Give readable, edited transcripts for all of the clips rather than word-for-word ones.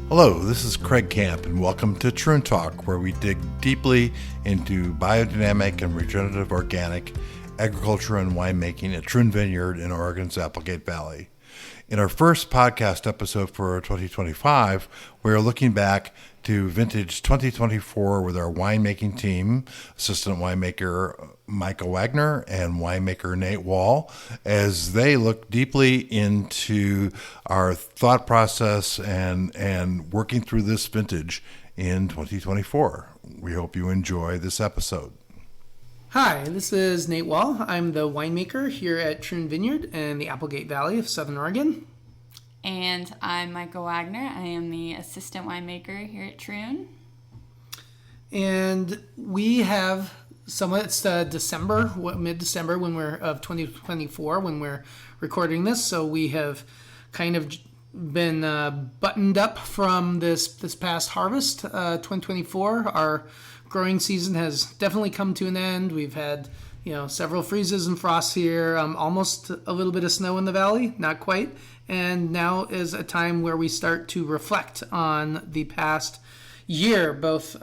Hello, this is Craig Camp, and welcome to Troon Talk, where we dig deeply into biodynamic and regenerative organic agriculture and winemaking at Troon Vineyard in Oregon's Applegate Valley. In our first podcast episode for 2025, we are looking back to vintage 2024 with our winemaking team, assistant winemaker Micah Wagner and winemaker Nate Wall, as they look deeply into our thought process and working through this vintage in 2024. We hope you enjoy this episode. Hi, this is Nate Wall. I'm the winemaker here at Troon Vineyard in the Applegate Valley of Southern Oregon. And I'm Micah Wagner. I am the assistant winemaker here at Troon. And we have it's December, mid-December of 2024 when we're recording this. So we have kind of been buttoned up from this past harvest, 2024. Our growing season has definitely come to an end. We've had, several freezes and frosts here, almost a little bit of snow in the valley, not quite. And now is a time where we start to reflect on the past year, both,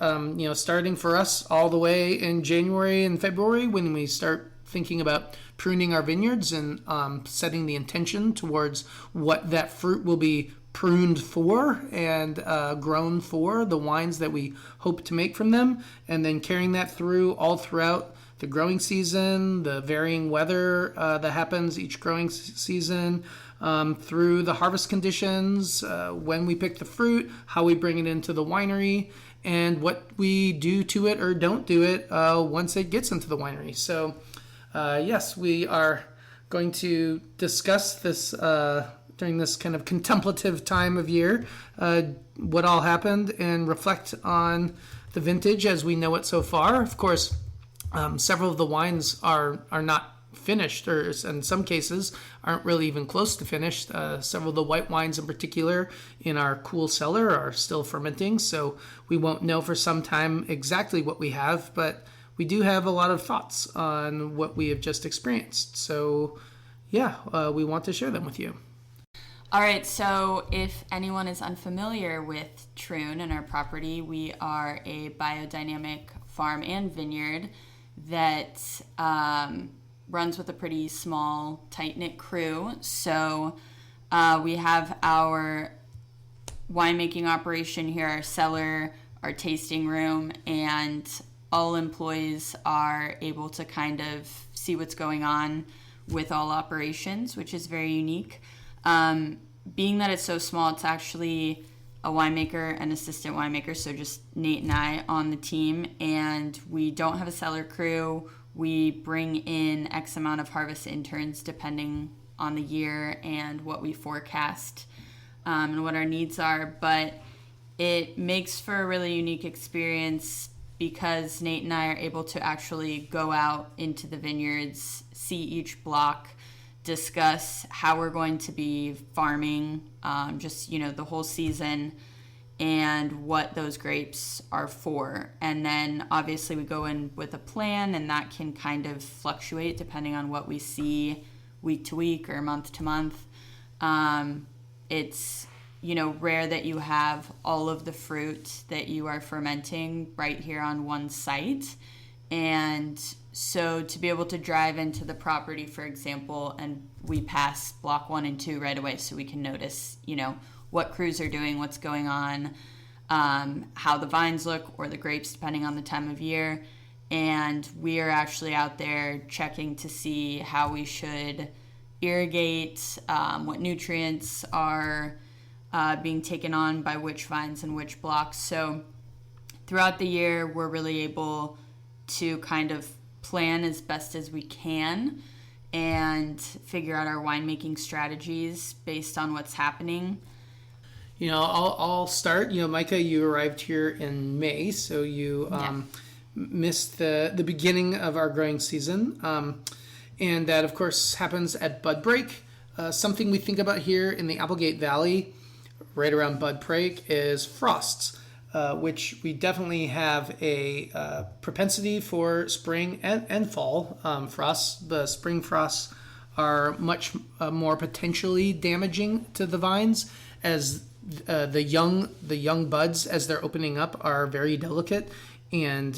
starting for us all the way in January and February when we start thinking about pruning our vineyards and setting the intention towards what that fruit will be pruned for and grown for, the wines that we hope to make from them, and then carrying that through all throughout the growing season, the varying weather that happens each growing season, through the harvest conditions, when we pick the fruit, how we bring it into the winery, and what we do to it or don't do it once it gets into the winery. So, yes, we are going to discuss this during this kind of contemplative time of year, what all happened, and reflect on the vintage as we know it so far. Of course, several of the wines are not finished, or in some cases aren't really even close to finished. Several of the white wines in particular in our cool cellar are still fermenting, so we won't know for some time exactly what we have, but we do have a lot of thoughts on what we have just experienced. So yeah, we want to share them with you. All right, so if anyone is unfamiliar with Troon and our property, we are a biodynamic farm and vineyard that runs with a pretty small, tight-knit crew. So we have our winemaking operation here, our cellar, our tasting room, and all employees are able to kind of see what's going on with all operations, which is very unique. Being that it's so small, it's actually a winemaker and assistant winemaker, so just Nate and I on the team, and we don't have a cellar crew. We bring in X amount of harvest interns depending on the year and what we forecast and what our needs are, but it makes for a really unique experience because Nate and I are able to actually go out into the vineyards, see each block, discuss how we're going to be farming, the whole season and what those grapes are for. And then obviously we go in with a plan, and that can kind of fluctuate depending on what we see week to week or month to month. It's rare that you have all of the fruit that you are fermenting right here on one site. And so to be able to drive into the property, for example, and we pass block 1 and 2 right away, so we can notice, what crews are doing, what's going on, how the vines look or the grapes, depending on the time of year. And we are actually out there checking to see how we should irrigate, what nutrients are being taken on by which vines and which blocks. So throughout the year, we're really able to kind of plan as best as we can and figure out our winemaking strategies based on what's happening. I'll start. Micah, you arrived here in May, so you missed the beginning of our growing season. And that, of course, happens at bud break. Something we think about here in the Applegate Valley, right around bud break, is frosts. Which we definitely have a propensity for spring and fall frosts. The spring frosts are much more potentially damaging to the vines, as the young buds as they're opening up are very delicate, and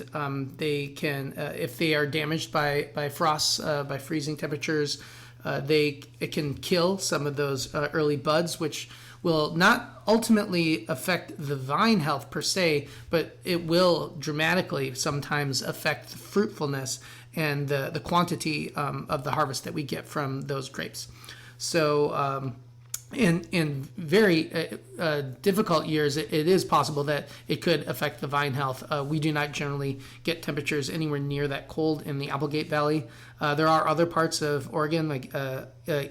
they can, if they are damaged by frosts, by freezing temperatures, it can kill some of those early buds, which will not ultimately affect the vine health per se, but it will dramatically sometimes affect the fruitfulness and the quantity of the harvest that we get from those grapes. So in very difficult years, it is possible that it could affect the vine health. We do not generally get temperatures anywhere near that cold in the Applegate Valley. There are other parts of Oregon, like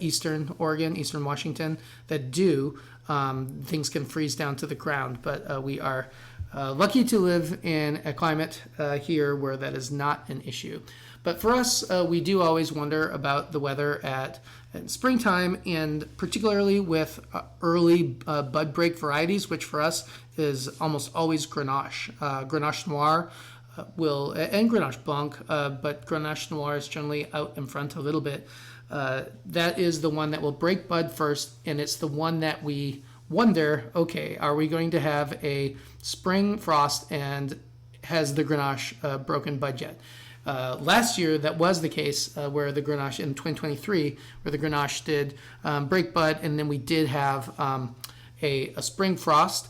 eastern Oregon, eastern Washington, that do. Things can freeze down to the ground, but we are lucky to live in a climate here where that is not an issue. But for us, we do always wonder about the weather at springtime, and particularly with early bud break varieties, which for us is almost always Grenache. Grenache Noir and Grenache Blanc, but Grenache Noir is generally out in front a little bit. That is the one that will break bud first, and it's the one that we wonder, okay, are we going to have a spring frost and has the Grenache broken bud yet? Last year, that was the case where the Grenache, in 2023, where the Grenache did break bud, and then we did have a spring frost.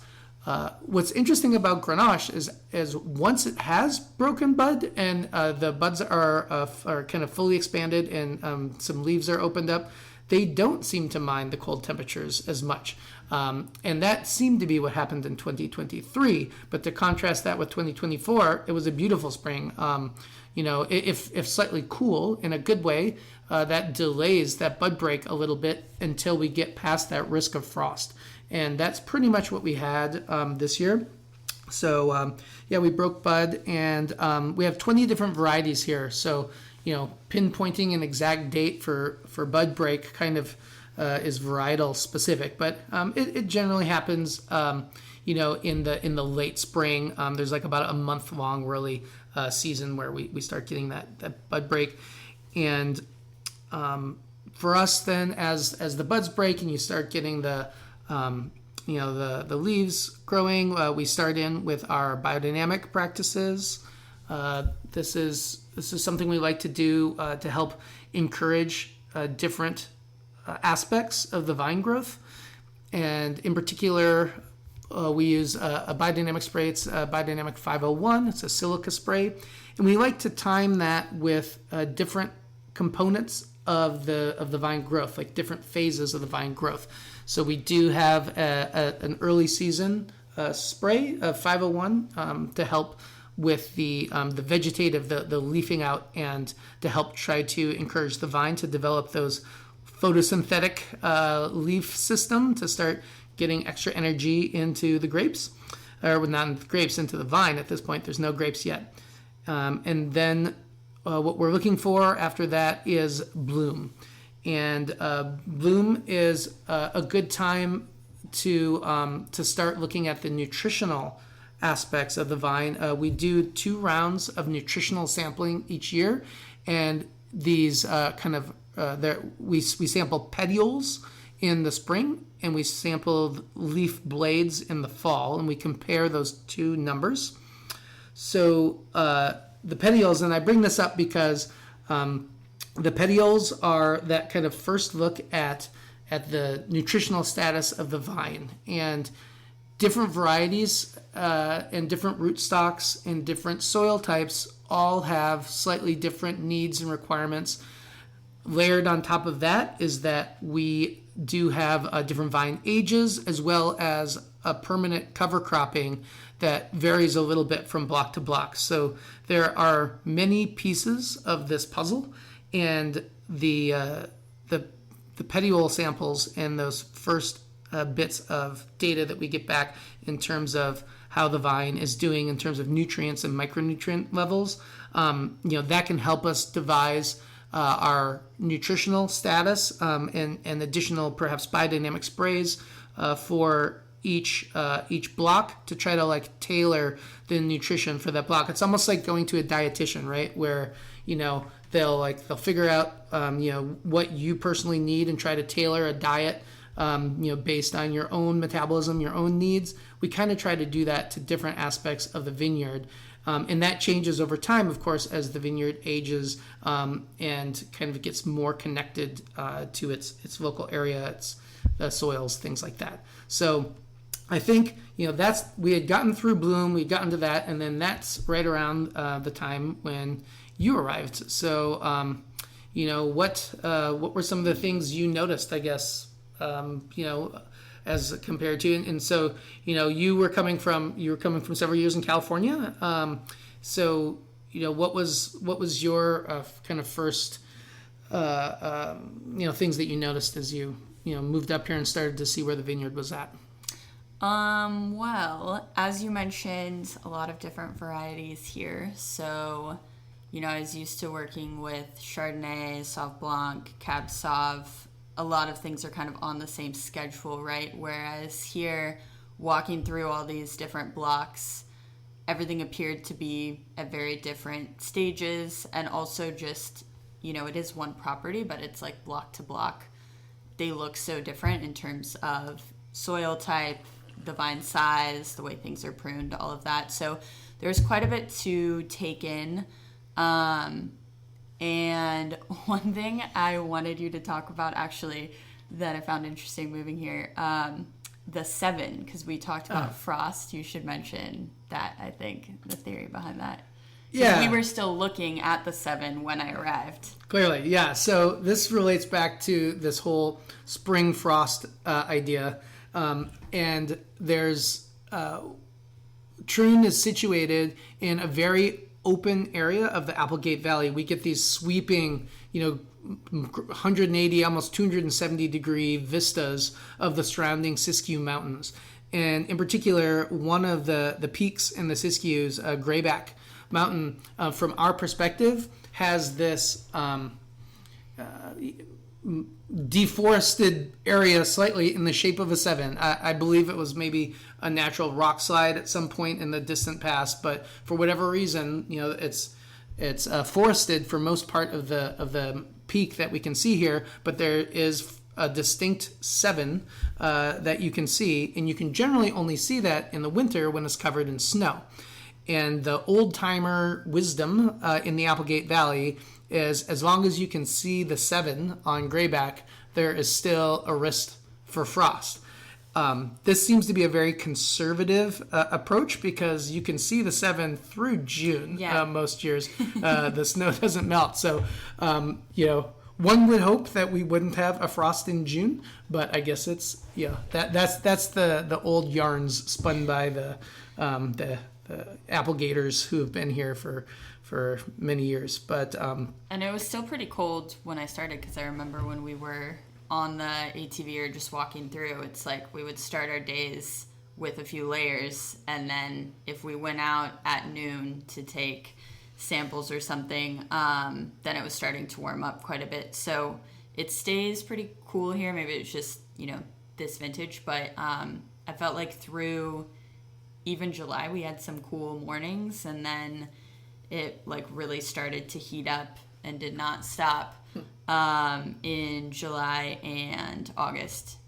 What's interesting about Grenache is once it has broken bud and the buds are kind of fully expanded and some leaves are opened up, they don't seem to mind the cold temperatures as much. And that seemed to be what happened in 2023. But to contrast that with 2024, it was a beautiful spring. If slightly cool in a good way, that delays that bud break a little bit until we get past that risk of frost. And that's pretty much what we had this year. So, we broke bud, and we have 20 different varieties here. So, pinpointing an exact date for bud break kind of is varietal specific, but it generally happens, in the late spring. There's like about a month long really season where we start getting that bud break. And for us then, as the buds break and you start getting the leaves growing, we start in with our biodynamic practices. This is something we like to do to help encourage different aspects of the vine growth. And in particular, we use a biodynamic spray. It's a Biodynamic 501. It's a silica spray. And we like to time that with different components of the vine growth, like different phases of the vine growth. So we do have an early season spray of 501 to help with the vegetative, the leafing out, and to help try to encourage the vine to develop those photosynthetic leaf system to start getting extra energy into the grapes, or not into the grapes, into the vine. At this point, there's no grapes yet. And then what we're looking for after that is bloom. And bloom is a good time to start looking at the nutritional aspects of the vine. We do 2 rounds of nutritional sampling each year, and these we sample petioles in the spring, and we sample leaf blades in the fall, and we compare those 2 numbers. So the petioles, and I bring this up because the petioles are that kind of first look at the nutritional status of the vine, and different varieties and different rootstocks and different soil types all have slightly different needs and requirements. Layered on top of that is that we do have different vine ages, as well as a permanent cover cropping that varies a little bit from block to block. So there are many pieces of this puzzle, and the petiole samples and those first bits of data that we get back in terms of how the vine is doing in terms of nutrients and micronutrient levels, that can help us devise our nutritional status and additional perhaps biodynamic sprays for each block to try to tailor the nutrition for that block. It's almost like going to a dietitian, right? Where they'll figure out what you personally need and try to tailor a diet based on your own metabolism, your own needs. We kind of try to do that to different aspects of the vineyard. And that changes over time, of course, as the vineyard ages and kind of gets more connected to its local area, its soils, things like that. So I think, we had gotten through bloom, we'd gotten to that, and then that's right around the time when you arrived. So, what were some of the things you noticed, I guess, as compared to, and so, you were coming from several years in California. What was your kind of first, things that you noticed as you moved up here and started to see where the vineyard was at? Well, as you mentioned, a lot of different varieties here. So, I was used to working with Chardonnay, Sauv Blanc, Cab Sauv. A lot of things are kind of on the same schedule, right? Whereas here, walking through all these different blocks, everything appeared to be at very different stages. And also just, it is one property, but it's like block to block. They look so different in terms of soil type, the vine size, the way things are pruned, all of that. So there's quite a bit to take in. And one thing I wanted you to talk about, actually, that I found interesting moving here, the 7, because we talked about frost. You should mention that, I think, the theory behind that. Yeah. We were still looking at the 7 when I arrived. Clearly, yeah. So this relates back to this whole spring frost idea. And there's Troon is situated in a very open area of the Applegate Valley. We get these sweeping, 180, almost 270 degree vistas of the surrounding Siskiyou Mountains. And in particular, one of the peaks in the Siskiyous, Grayback Mountain, from our perspective, has this deforested area slightly in the shape of a 7. I believe it was maybe a natural rock slide at some point in the distant past, but for whatever reason, it's forested for most part of the peak that we can see here. But there is a distinct 7 that you can see, and you can generally only see that in the winter when it's covered in snow. And the old-timer wisdom in the Applegate Valley is, as long as you can see the 7 on Grayback, there is still a risk for frost. This seems to be a very conservative approach because you can see the 7 through June most years. The snow doesn't melt. So, one would hope that we wouldn't have a frost in June, but I guess it's, that's the old yarns spun by the Applegaters who have been here for many years. But and it was still pretty cold when I started, because I remember when we were on the ATV or just walking through, it's like we would start our days with a few layers, and then if we went out at noon to take samples or something, then it was starting to warm up quite a bit. So it stays pretty cool here. Maybe it's just this vintage, but I felt like through even July we had some cool mornings, and then it really started to heat up and did not stop in July and August.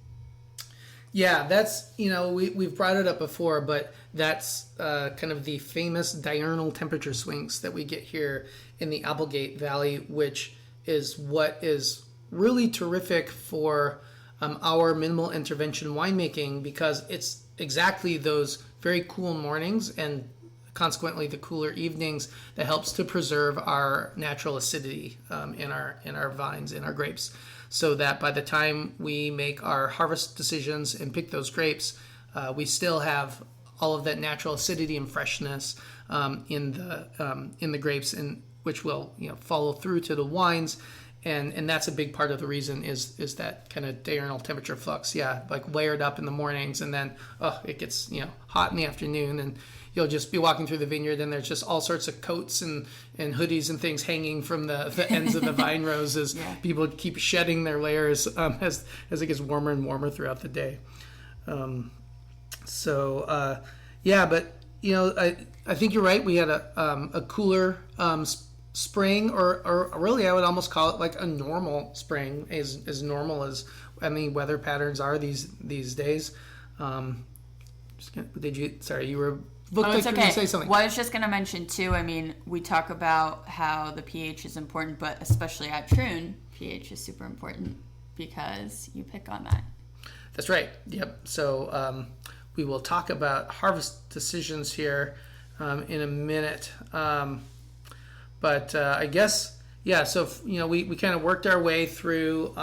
Yeah, that's, we've brought it up before, but that's kind of the famous diurnal temperature swings that we get here in the Applegate Valley, which is what is really terrific for our minimal intervention winemaking, because it's exactly those very cool mornings and consequently the cooler evenings that helps to preserve our natural acidity in our vines, in our grapes, so that by the time we make our harvest decisions and pick those grapes, we still have all of that natural acidity and freshness in the grapes, and which will follow through to the wines. And that's a big part of the reason is that kind of diurnal temperature flux. Yeah, layered up in the mornings, and then it gets hot in the afternoon, and you'll just be walking through the vineyard, and there's just all sorts of coats and hoodies and things hanging from the ends of the vine rows as people keep shedding their layers as it gets warmer and warmer throughout the day. But I think you're right. We had a cooler spring, or really I would almost call it like a normal spring, as normal as any weather patterns are these days. You were looked like it's you were okay. going to say something. Well, I was just going to mention too, I mean, we talk about how the pH is important, but especially at Troon, pH is super important because you pick on that. That's right. Yep. So we will talk about harvest decisions here in a minute. But I guess, yeah, so, we kind of worked our way through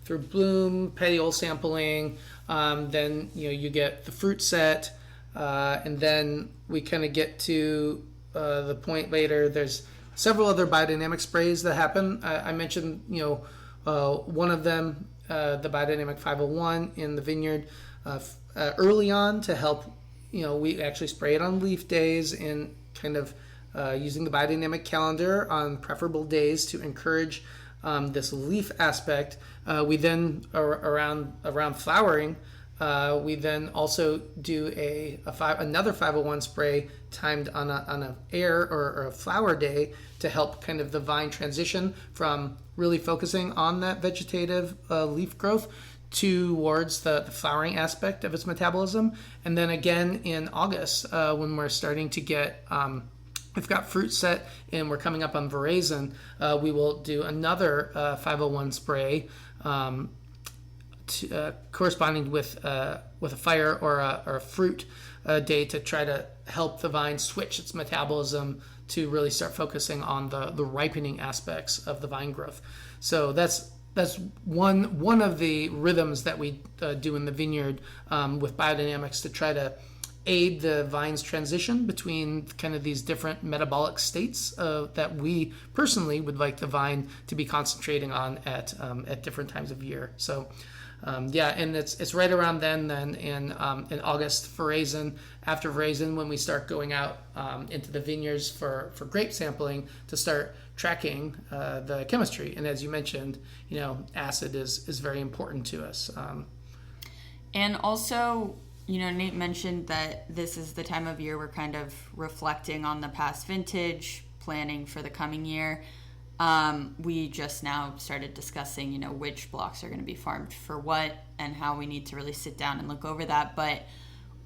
bloom, petiole sampling, then, you get the fruit set, and then we kind of get to the point later. There's several other biodynamic sprays that happen. I mentioned, one of them, the biodynamic 501 in the vineyard early on to help, we actually spray it on leaf days and kind of using the biodynamic calendar on preferable days to encourage this leaf aspect. We then, around flowering, we then also do another 501 spray timed on a air or a flower day to help kind of the vine transition from really focusing on that vegetative leaf growth towards the flowering aspect of its metabolism. And then again in August, when we're starting to get we've got fruit set and we're coming up on veraison, we will do another 501 spray corresponding with a fire or a fruit day to try to help the vine switch its metabolism to really start focusing on the ripening aspects of the vine growth. So that's one of the rhythms that we do in the vineyard with biodynamics to try to aid the vine's transition between kind of these different metabolic states that we personally would like the vine to be concentrating on at different times of year. So and it's right around then in August, veraison. After veraison, when we start going out into the vineyards for grape sampling to start tracking the chemistry. And as you mentioned, acid is very important to us. And also, Nate mentioned that this is the time of year we're kind of reflecting on the past vintage, planning for the coming year. We just now started discussing, which blocks are going to be farmed for what and how we need to really sit down and look over that. But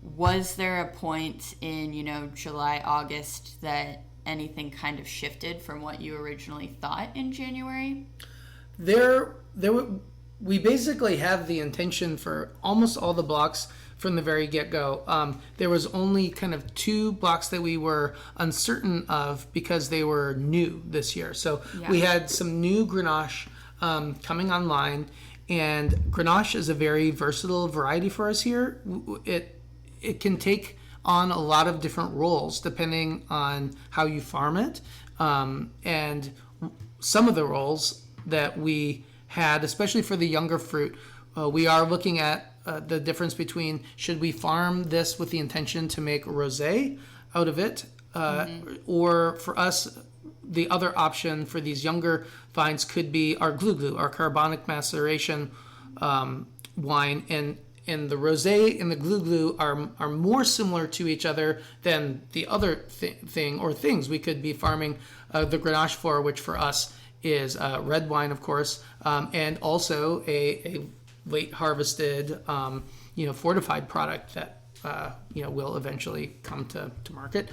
was there a point in, July, August that anything kind of shifted from what you originally thought in January? We basically have the intention for almost all the blocks from the very get-go. There was only kind of 2 blocks that we were uncertain of because they were new this year. So we had some new Grenache coming online, and Grenache is a very versatile variety for us here. It can take on a lot of different roles depending on how you farm it. And some of the roles that we had, especially for the younger fruit, we are looking at the difference between should we farm this with the intention to make rosé out of it, or for us, the other option for these younger vines could be our gluglu, our carbonic maceration wine, and the rosé and the gluglu are more similar to each other than the other things we could be farming the Grenache for, which for us is red wine, of course, and also a late harvested, fortified product that will eventually come to market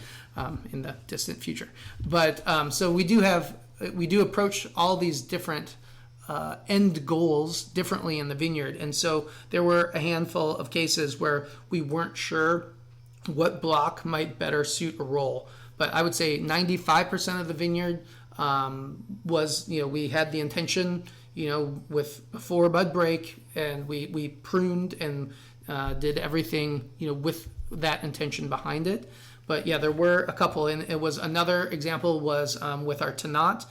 in the distant future. But so we do approach all these different end goals differently in the vineyard, and so there were a handful of cases where we weren't sure what block might better suit a role. But I would say 95% of the vineyard was, we had the intention, before bud break, and we pruned and did everything, with that intention behind it. But yeah, there were a couple, and it was another example was with our Tannat.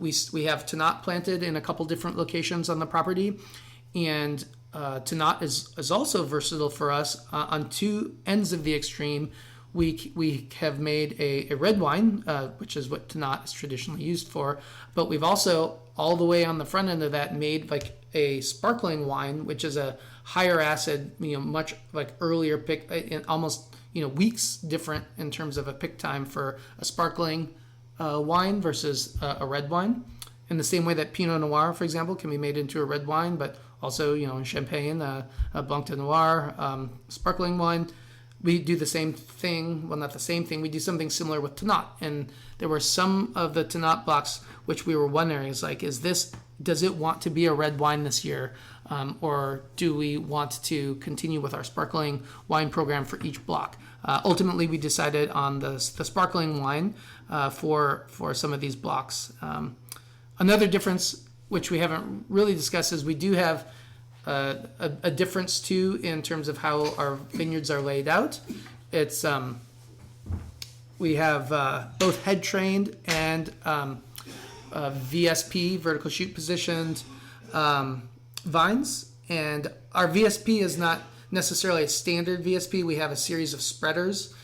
We have Tannat planted in a couple different locations on the property, and Tannat is also versatile for us. On 2 ends of the extreme, we have made a red wine, which is what Tannat is traditionally used for, but we've also, all the way on the front end of that, made like a sparkling wine, which is a higher acid, much like earlier pick, in almost, weeks different in terms of a pick time for a sparkling wine versus a red wine. In the same way that Pinot Noir, for example, can be made into a red wine, but also, in Champagne, Blanc de Noir, sparkling wine. We do the same thing. Well, not the same thing. We do something similar with Tannat. And there were some of the Tannat blocks which we were wondering, does it want to be a red wine this year? Or do we want to continue with our sparkling wine program for each block? Ultimately, we decided on the sparkling wine for some of these blocks. Another difference, which we haven't really discussed, is we do have a difference too in terms of how our vineyards are laid out. It's we have both head trained and VSP, vertical shoot positioned vines, and our VSP is not necessarily a standard VSP. We have a series of spreaders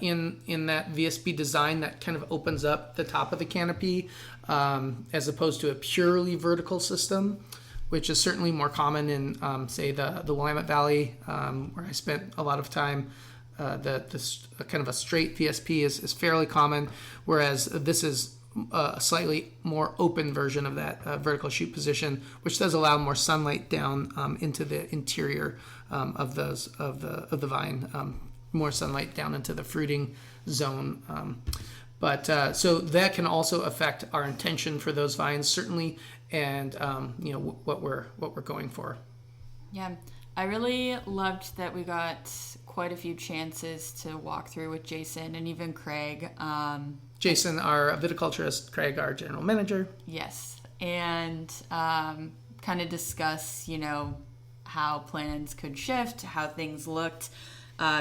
in that VSP design that kind of opens up the top of the canopy, as opposed to a purely vertical system, which is certainly more common in, say, the Willamette Valley, where I spent a lot of time. This kind of a straight VSP is fairly common, whereas this is a slightly more open version of that vertical shoot position, which does allow more sunlight down into the interior of the vine, more sunlight down into the fruiting zone. But so that can also affect our intention for those vines, certainly, and what we're going for. Yeah, I really loved that we got quite a few chances to walk through with Jason and even Craig. Jason, our viticulturist, Craig, our general manager. Yes, and kind of discuss, how plans could shift, how things looked.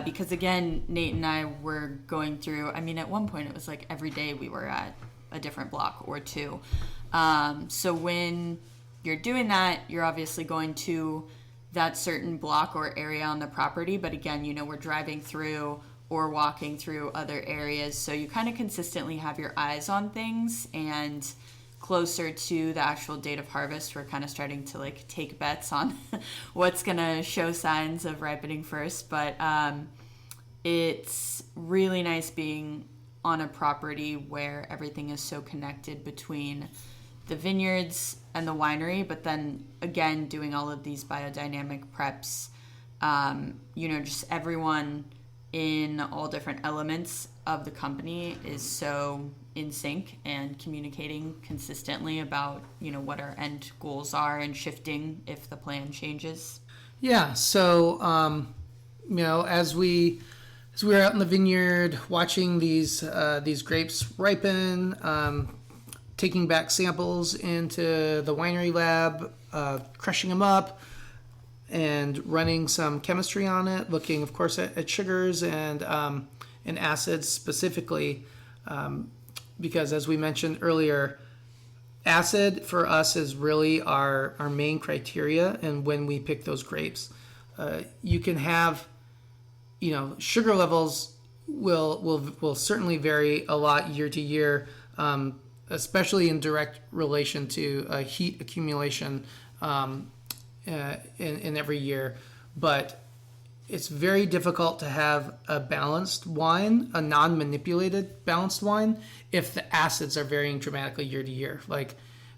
Because again, Nate and I were going through, at one point it was like every day we were at a different block or two. So when you're doing that, you're obviously going to that certain block or area on the property. But again, we're driving through or walking through other areas. So you kind of consistently have your eyes on things, and closer to the actual date of harvest, we're kind of starting to take bets on what's going to show signs of ripening first. But it's really nice being on a property where everything is so connected between the vineyards and the winery, but then again, doing all of these biodynamic preps, just everyone in all different elements of the company is so in sync and communicating consistently about, what our end goals are and shifting if the plan changes. Yeah. So, as we were out in the vineyard watching these grapes ripen, taking back samples into the winery lab, crushing them up, and running some chemistry on it, looking, of course, at sugars and acids specifically, because as we mentioned earlier, acid for us is really our main criteria. And when we pick those grapes, you can have, sugar levels will certainly vary a lot year to year, especially in direct relation to heat accumulation in every year. But it's very difficult to have a balanced wine, a non-manipulated balanced wine, if the acids are varying dramatically year to year.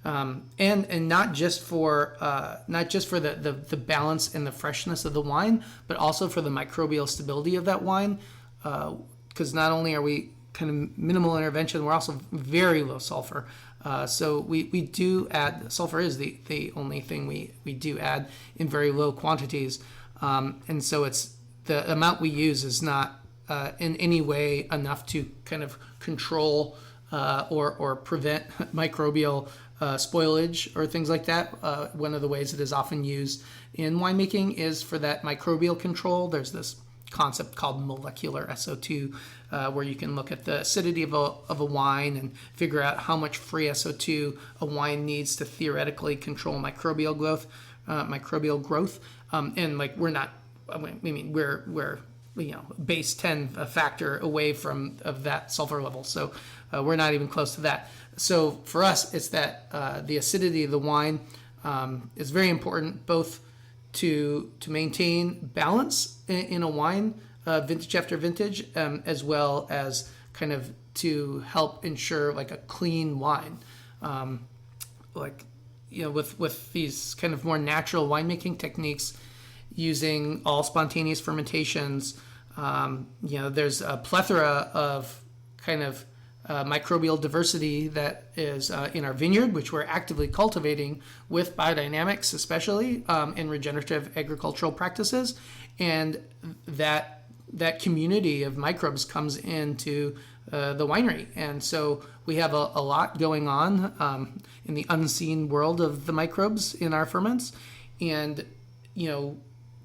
And not just for the balance and the freshness of the wine, but also for the microbial stability of that wine. Because not only are we kind of minimal intervention, we're also very low sulfur. So we do add, sulfur is the only thing we do add in very low quantities. And so it's the amount we use is not in any way enough to kind of control or prevent microbial spoilage or things like that. One of the ways it is often used in winemaking is for that microbial control. There's this concept called molecular SO2, where you can look at the acidity of a wine and figure out how much free SO2 a wine needs to theoretically control microbial growth. And we're not. We're base 10 a factor away of that sulfur level, so we're not even close to that. So for us, it's that the acidity of the wine is very important, both to maintain balance in a wine, vintage after vintage, as well as kind of to help ensure a clean wine. with these kind of more natural winemaking techniques, using all spontaneous fermentations, there's a plethora of kind of microbial diversity that is in our vineyard, which we're actively cultivating with biodynamics, especially in regenerative agricultural practices, and that community of microbes comes into the winery. And so we have a lot going on in the unseen world of the microbes in our ferments, and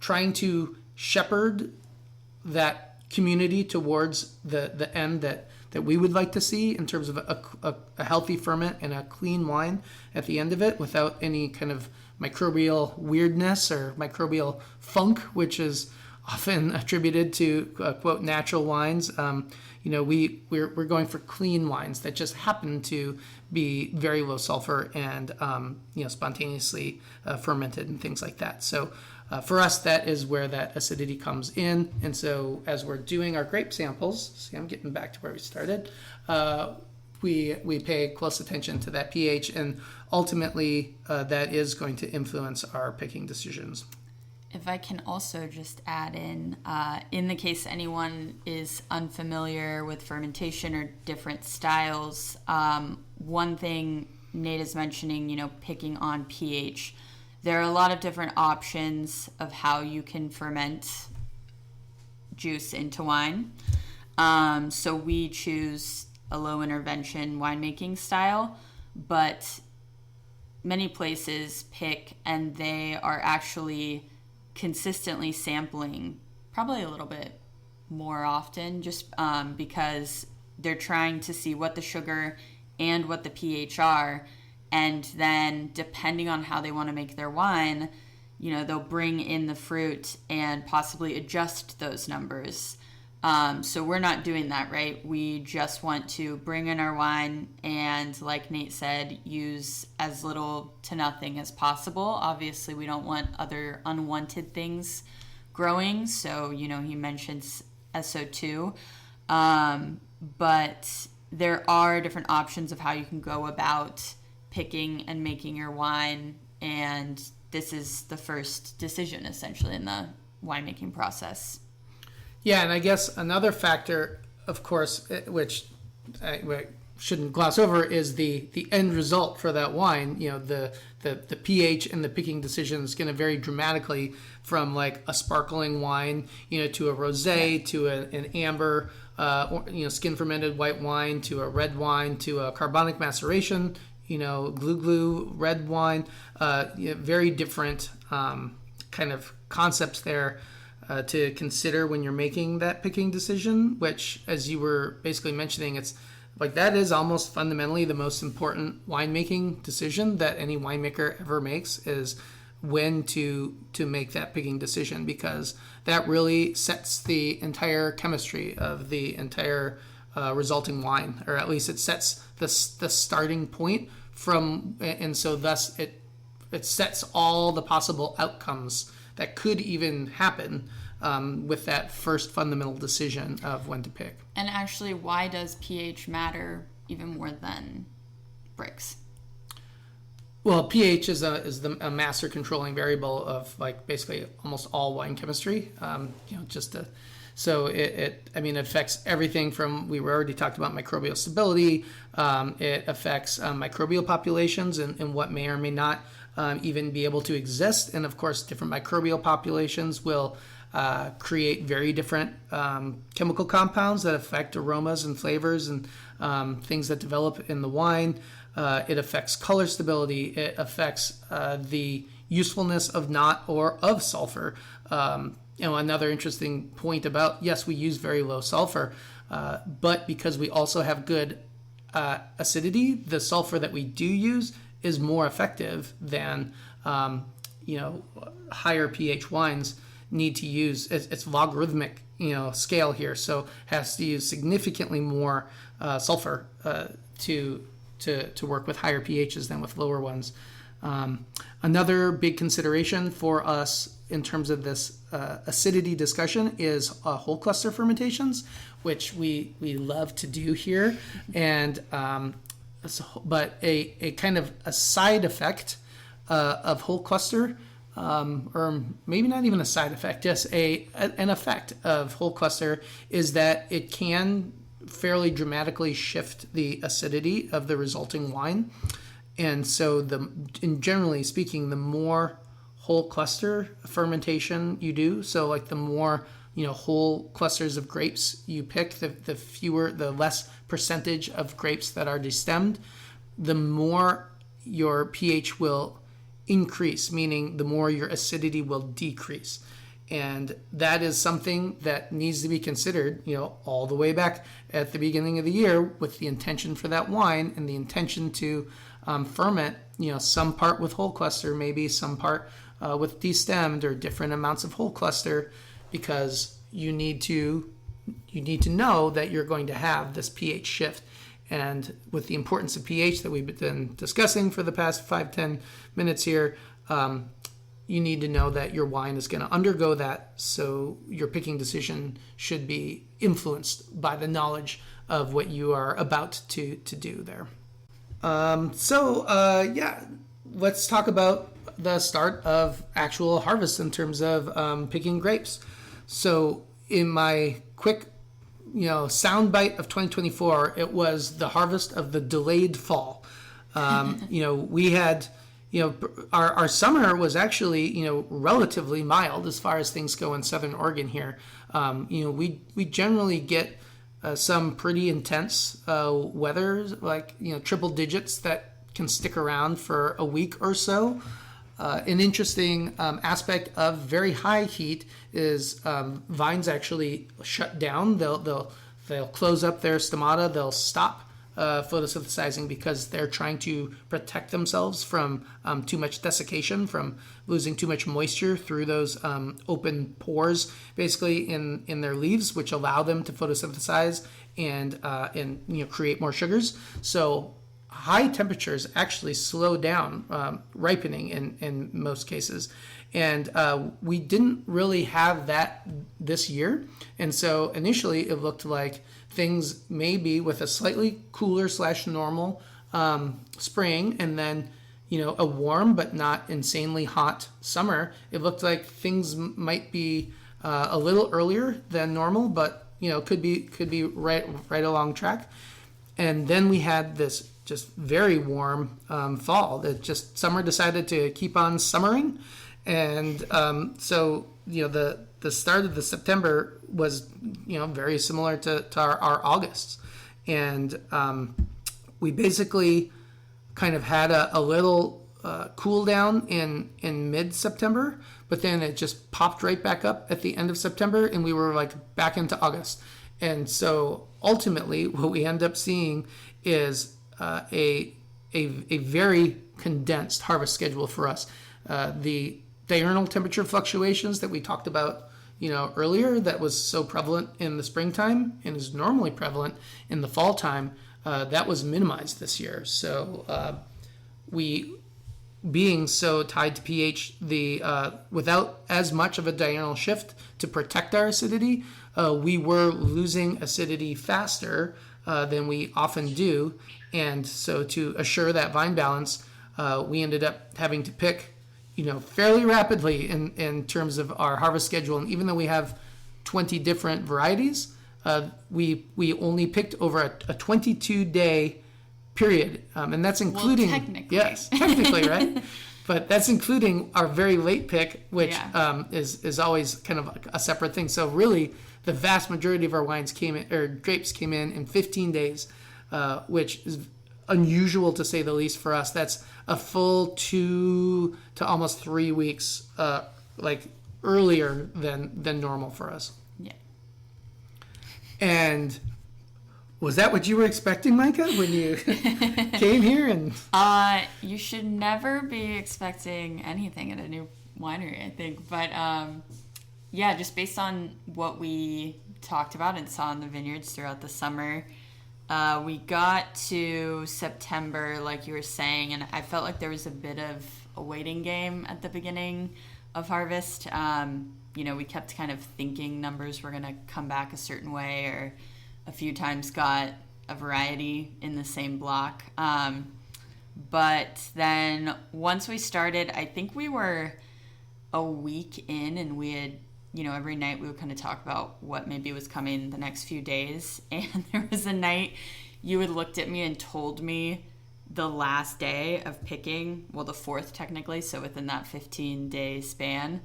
trying to shepherd that community towards the end that we would like to see in terms of a healthy ferment and a clean wine at the end of it, without any kind of microbial weirdness or microbial funk, which is often attributed to quote natural wines. We're going for clean wines that just happen to be very low sulfur and spontaneously fermented and things like that. So for us, that is where that acidity comes in. And so as we're doing our grape samples, see, I'm getting back to where we started, we pay close attention to that pH, and ultimately that is going to influence our picking decisions. If I can also just add in the case anyone is unfamiliar with fermentation or different styles, one thing Nate is mentioning, picking on pH. There are a lot of different options of how you can ferment juice into wine. So we choose a low intervention winemaking style, but many places pick, and they are actually consistently sampling probably a little bit more often, just because they're trying to see what the sugar and what the pH are, and then depending on how they want to make their wine, they'll bring in the fruit and possibly adjust those numbers. So we're not doing that, right? We just want to bring in our wine and, like Nate said, use as little to nothing as possible. Obviously, we don't want other unwanted things growing. So, he mentions SO2. But there are different options of how you can go about picking and making your wine. And this is the first decision, essentially, in the winemaking process. Yeah, and I guess another factor, of course, which I shouldn't gloss over, is the end result for that wine. The pH and the picking decision is going to vary dramatically from like a sparkling wine, to a rosé, to an amber, skin fermented white wine, to a red wine, to a carbonic maceration, glue red wine. Very different kind of concepts there to consider when you're making that picking decision, which, as you were basically mentioning, it's like that is almost fundamentally the most important winemaking decision that any winemaker ever makes, is when to make that picking decision, because that really sets the entire chemistry of the entire resulting wine, or at least it sets the starting point from, and so thus it sets all the possible outcomes that could even happen with that first fundamental decision of when to pick. And actually, why does pH matter even more than Brix? Well, pH is a master controlling variable of like basically almost all wine chemistry. So it affects everything from, we already talked about microbial stability. It affects microbial populations and what may or may not even be able to exist. And of course, different microbial populations will create very different chemical compounds that affect aromas and flavors and things that develop in the wine. It affects color stability. It affects the usefulness of of sulfur. Another interesting point about, yes, we use very low sulfur, but because we also have good acidity, the sulfur that we do use is more effective than higher pH wines need to use. It's logarithmic scale here, so has to use significantly more sulfur to work with higher pHs than with lower ones. Another big consideration for us in terms of this acidity discussion is whole cluster fermentations, which we love to do here, and but a kind of a side effect of whole cluster, or maybe not even a side effect, just an effect of whole cluster, is that it can fairly dramatically shift the acidity of the resulting wine. And so, generally speaking, the more whole cluster fermentation you do, so like the more whole clusters of grapes you pick, the less percentage of grapes that are destemmed, the more your pH will increase, meaning the more your acidity will decrease. And that is something that needs to be considered, all the way back at the beginning of the year with the intention for that wine and the intention to ferment, some part with whole cluster, maybe some part with destemmed, or different amounts of whole cluster, because you need to know that you're going to have this pH shift. And with the importance of pH that we've been discussing for the past 5-10 minutes here, you need to know that your wine is going to undergo that, so your picking decision should be influenced by the knowledge of what you are about to do there. Let's talk about the start of actual harvest in terms of picking grapes. So in my quick soundbite of 2024, it was the harvest of the delayed fall. We had, our summer was actually, relatively mild as far as things go in Southern Oregon here. We generally get some pretty intense weather, like, triple digits that can stick around for a week or so. An interesting aspect of very high heat is vines actually shut down. They'll close up their stomata. They'll stop photosynthesizing because they're trying to protect themselves from too much desiccation, from losing too much moisture through those open pores, basically in their leaves, which allow them to photosynthesize and create more sugars. So high temperatures actually slow down ripening in most cases. And we didn't really have that this year. And so initially it looked like things maybe with a slightly cooler / normal spring, and then a warm but not insanely hot summer, it looked like things might be a little earlier than normal, but could be right along track. And then we had this just very warm fall that just summer decided to keep on summering. And so the start of the September was very similar to our Augusts. And we basically kind of had a little cool down in mid-September, but then it just popped right back up at the end of September, and we were like back into August. And so ultimately what we end up seeing is a very condensed harvest schedule for us. The diurnal temperature fluctuations that we talked about earlier, that was so prevalent in the springtime and is normally prevalent in the fall time, that was minimized this year. So we, being so tied to pH, without as much of a diurnal shift to protect our acidity, we were losing acidity faster than we often do. And so to assure that vine balance, we ended up having to pick fairly rapidly in terms of our harvest schedule. And even though we have 20 different varieties, we only picked over a 22-day period. And that's including... Well, technically. Yes, technically, right? But that's including our very late pick, which is always kind of a separate thing. So really, the vast majority of our grapes came in 15 days, which is unusual to say the least for us. That's a full 2 to almost 3 weeks, earlier than normal for us. Yeah. And was that what you were expecting, Micah, when you came here? And you should never be expecting anything at a new winery, I think. But just based on what we talked about and saw in the vineyards throughout the summer, we got to September, like you were saying, and I felt like there was a bit of a waiting game at the beginning of harvest. We kept kind of thinking numbers were going to come back a certain way, or a few times got a variety in the same block. But then once we started, I think we were a week in, and we had, every night we would kind of talk about what maybe was coming the next few days. And there was a night you had looked at me and told me the last day of picking, well, the fourth technically, so within that 15-day span.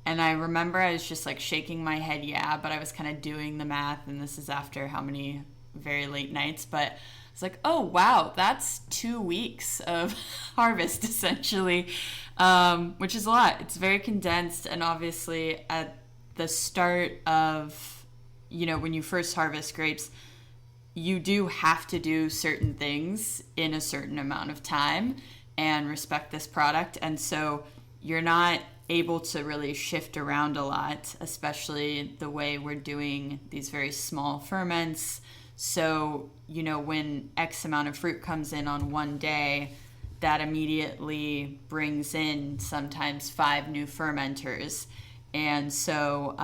And I remember I was just like shaking my head, yeah, but I was kind of doing the math, and this is after how many very late nights, but it's like, oh wow, that's 2 weeks of harvest essentially, which is a lot. It's very condensed, and obviously at the start of, when you first harvest grapes, you do have to do certain things in a certain amount of time and respect this product, and so you're not able to really shift around a lot, especially the way we're doing these very small ferments. So, when X amount of fruit comes in on one day, that immediately brings in sometimes 5 new fermenters. And so,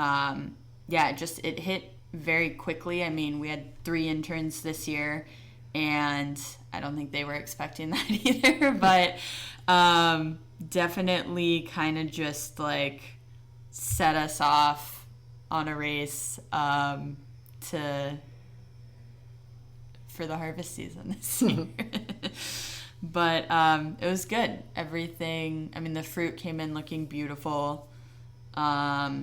it hit very quickly. I mean, we had 3 interns this year, and I don't think they were expecting that either, but definitely kind of just like set us off on a race for the harvest season this year. But it was good. Everything, the fruit came in looking beautiful. I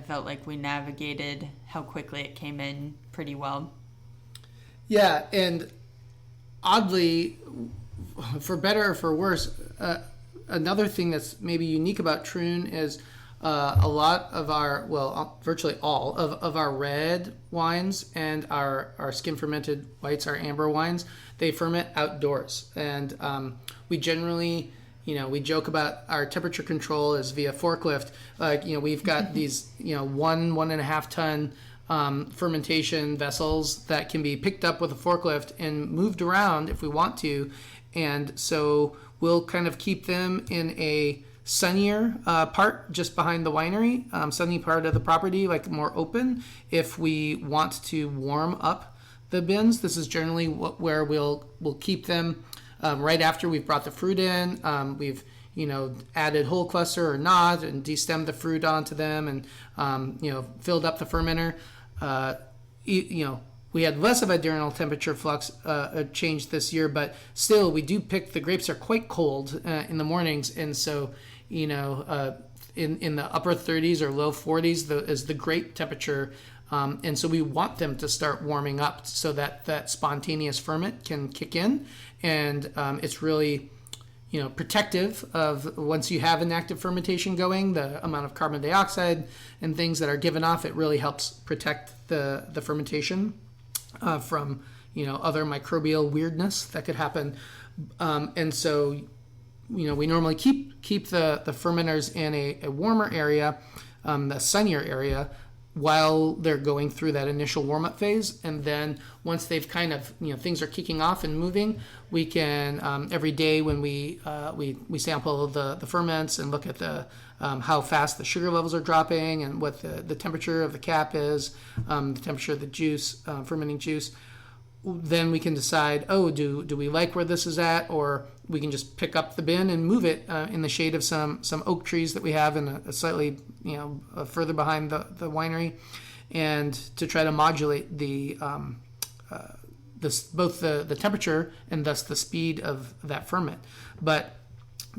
felt like we navigated how quickly it came in pretty well. Yeah, and oddly, for better or for worse, another thing that's maybe unique about Troon is a lot of our, virtually all of our red wines and our skim fermented whites, our amber wines, they ferment outdoors. And we generally, we joke about our temperature control is via forklift. We've got these, 1.5 ton fermentation vessels that can be picked up with a forklift and moved around if we want to. And so we'll kind of keep them in a sunnier part just behind the winery, sunny part of the property, like more open. If we want to warm up the bins, this is generally where we'll keep them right after we've brought the fruit in. We've added whole cluster or not and destemmed the fruit onto them and filled up the fermenter. We had less of a diurnal temperature flux change this year, but still we do pick, the grapes are quite cold in the mornings, and so in the upper 30s or low 40s is the grape temperature, and so we want them to start warming up so that spontaneous ferment can kick in, and it's really protective of, once you have an active fermentation going, the amount of carbon dioxide and things that are given off, it really helps protect the fermentation from other microbial weirdness that could happen, and so we normally keep the fermenters in a warmer area, the sunnier area, while they're going through that initial warm-up phase. And then once they've kind of things are kicking off and moving, we can every day when we sample the ferments and look at the how fast the sugar levels are dropping and what the temperature of the cap is, the temperature of the juice, fermenting juice. Then we can decide, do we like where this is at, or we can just pick up the bin and move it in the shade of some oak trees that we have in a slightly further behind the winery, and to try to modulate both the temperature and thus the speed of that ferment. But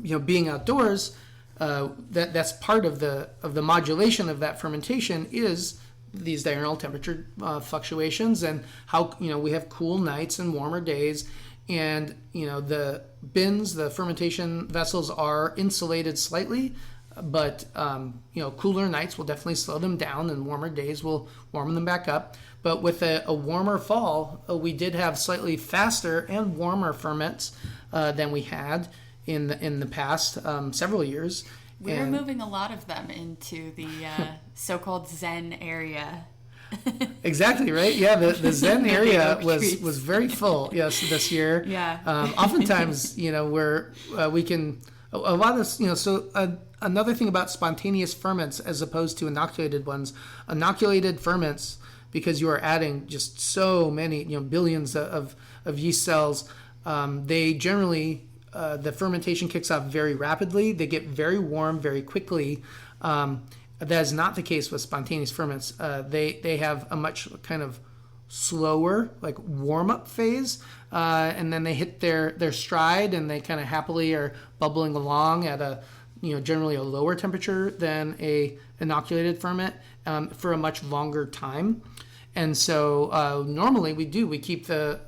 being outdoors, that's part of the modulation of that fermentation is these diurnal temperature fluctuations, and how we have cool nights and warmer days, and the bins, the fermentation vessels are insulated slightly, but cooler nights will definitely slow them down, and warmer days will warm them back up. But with a warmer fall, we did have slightly faster and warmer ferments than we had in the past several years. We're moving a lot of them into the so-called Zen area. Exactly, right? Yeah, the Zen area was very full, yes, this year. Yeah. Oftentimes, we can, a lot of, so another thing about spontaneous ferments as opposed to inoculated ones, inoculated ferments, because you are adding just so many, billions of yeast cells, they generally, the fermentation kicks off very rapidly. They get very warm very quickly. That is not the case with spontaneous ferments. They have a much kind of slower, like warm-up phase, and then they hit their stride, and they kind of happily are bubbling along at a, generally a lower temperature than a inoculated ferment for a much longer time. And so normally we keep the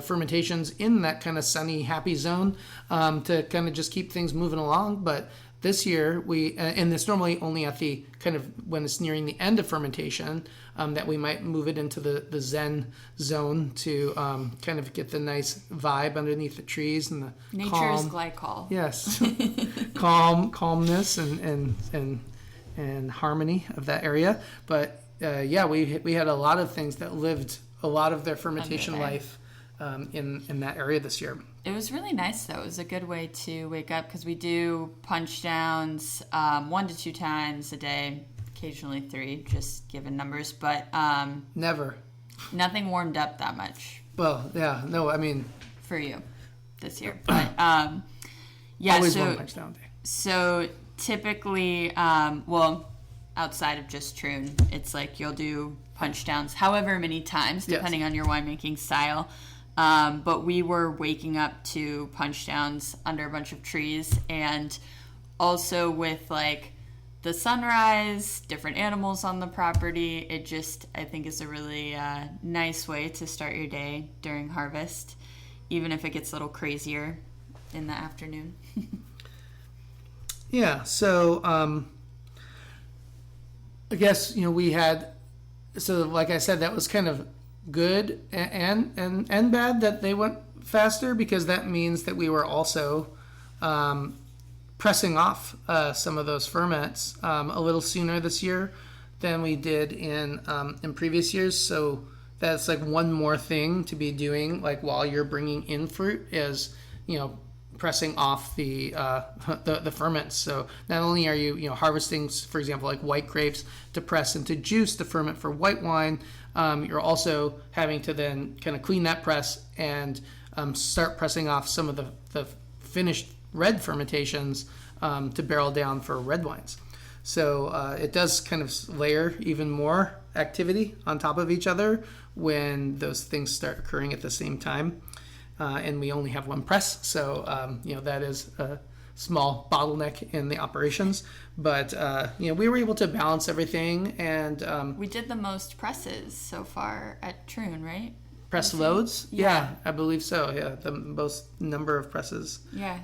fermentations in that kind of sunny, happy zone to kind of just keep things moving along. But this year and it's normally only at the kind of when it's nearing the end of fermentation that we might move it into the Zen zone to kind of get the nice vibe underneath the trees and the nature's calm, glycol. Yes, calmness and harmony of that area. But we had a lot of things that lived a lot of their fermentation life in that area this year. It was really nice, though. It was a good way to wake up because we do punch downs 1 to 2 times a day, occasionally 3, just given numbers. But never. Nothing warmed up that much. Well, yeah, no, I mean for you this year, but always one punch down day. So typically, outside of just Troon, it's like you'll do punch downs however many times, depending on your winemaking style. But we were waking up to punch downs under a bunch of trees, and also with like the sunrise, different animals on the property. It just, I think, is a really nice way to start your day during harvest, even if it gets a little crazier in the afternoon. Yeah, so I guess we had, so like I said, that was kind of good and bad that they went faster, because that means that we were also pressing off some of those ferments a little sooner this year than we did in previous years. So that's like one more thing to be doing, like while you're bringing in fruit, is pressing off the ferments. So not only are you harvesting, for example, like white grapes to press into juice to ferment for white wine, you're also having to then kind of clean that press and start pressing off some of the finished red fermentations to barrel down for red wines. So it does kind of layer even more activity on top of each other when those things start occurring at the same time. And we only have one press, so that is a small bottleneck in the operations. But we were able to balance everything, and we did the most presses so far at Troon, right? Press loads? Yeah, I believe so. Yeah, the most number of presses. Yeah.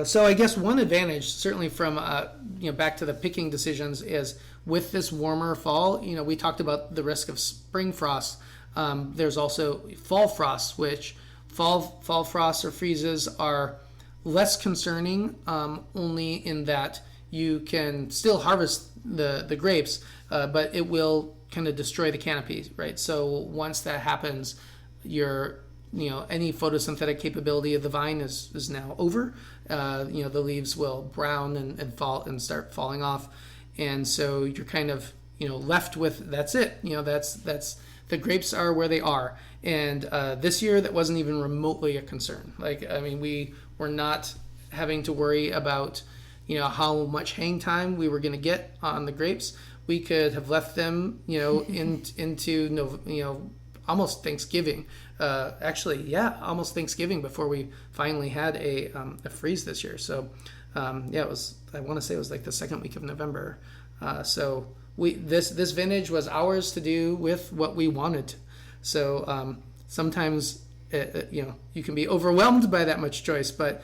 So I guess one advantage, certainly from back to the picking decisions, is with this warmer fall. We talked about the risk of spring frost. There's also fall frost, which fall frosts or freezes are less concerning, only in that you can still harvest the grapes, but it will kind of destroy the canopy, right? So once that happens, any photosynthetic capability of the vine is now over. The leaves will brown and fall and start falling off, and so you're kind of left with that's it. That's the grapes are where they are. And this year, that wasn't even remotely a concern. We were not having to worry about, how much hang time we were going to get on the grapes. We could have left them, into almost Thanksgiving. Almost Thanksgiving before we finally had a freeze this year. So, it was. I want to say it was like the second week of November. So this vintage was ours to do with what we wanted. So sometimes you can be overwhelmed by that much choice, but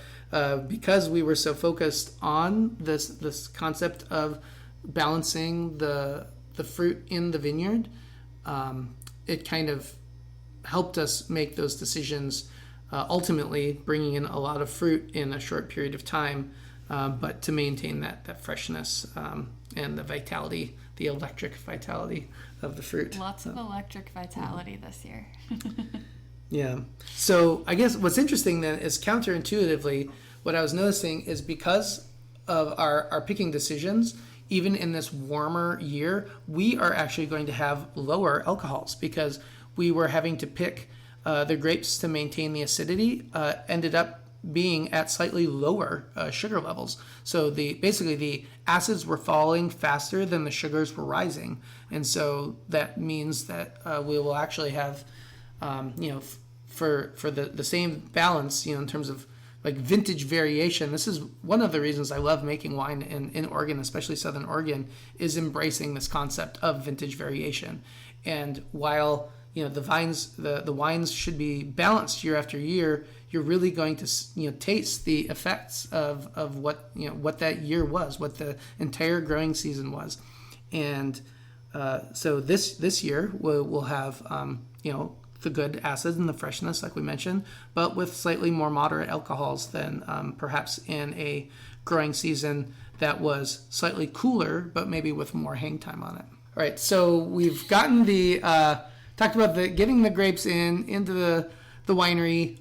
because we were so focused on this concept of balancing the fruit in the vineyard, it kind of helped us make those decisions, ultimately bringing in a lot of fruit in a short period of time, but to maintain that freshness and the vitality, the electric vitality of the fruit. Lots of electric vitality this year. Yeah. So I guess what's interesting then is counterintuitively, what I was noticing is because of our picking decisions, even in this warmer year, we are actually going to have lower alcohols because we were having to pick the grapes to maintain the acidity ended up being at slightly lower sugar levels. So basically the acids were falling faster than the sugars were rising, and so that means that we will actually have, for the same balance, in terms of like vintage variation. This is one of the reasons I love making wine in Oregon, especially Southern Oregon, is embracing this concept of vintage variation. And while the wines should be balanced year after year, you're really going to taste the effects of what that year was, what the entire growing season was. And so this year we'll have the good acids and the freshness, like we mentioned, but with slightly more moderate alcohols than perhaps in a growing season that was slightly cooler, but maybe with more hang time on it. All right, so we've gotten talked about getting the grapes into the winery.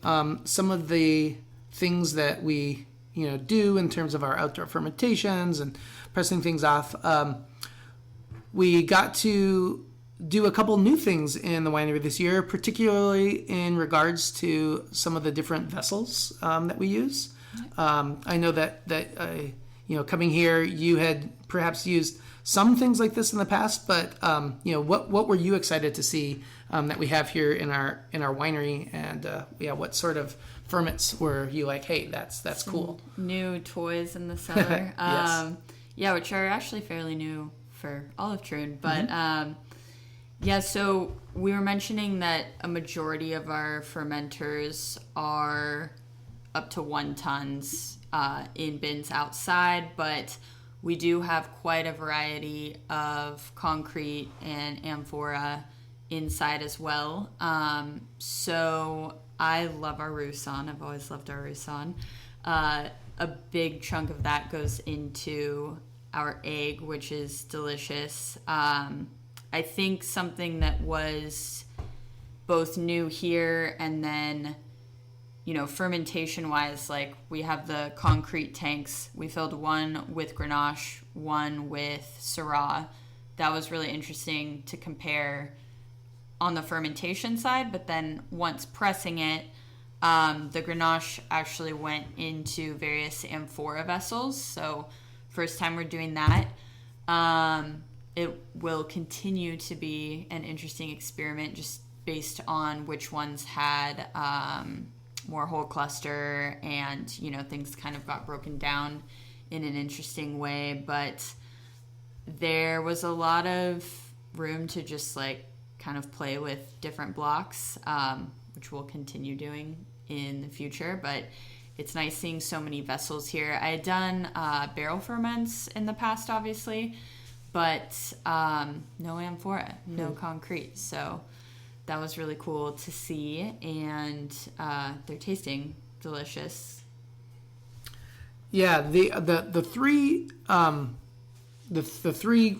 Some of the things that we do in terms of our outdoor fermentations and pressing things off. We got to do a couple new things in the winery this year, particularly in regards to some of the different vessels that we use. I know that coming here, you had perhaps used some things like this in the past, but what were you excited to see that we have here in our winery, and what sort of ferments were you like, hey, that's cool? New toys in the cellar. Yes. Which are actually fairly new for all of Troon, but so we were mentioning that a majority of our fermenters are up to 1 tons in bins outside, but we do have quite a variety of concrete and amphora inside as well. So I love our Roussan. I've always loved our Roussan. A big chunk of that goes into our egg, which is delicious. I think something that was both new here and then, fermentation wise, like we have the concrete tanks. We filled one with Grenache, one with Syrah. That was really interesting to compare on the fermentation side, but then once pressing it, the Grenache actually went into various amphora vessels. So first time we're doing that. It will continue to be an interesting experiment just based on which ones had more whole cluster and, things kind of got broken down in an interesting way. But there was a lot of room to just kind of play with different blocks, which we'll continue doing in the future. But it's nice seeing so many vessels here. I had done barrel ferments in the past, obviously, but no amphora, no concrete. So that was really cool to see, and they're tasting delicious. Yeah, the three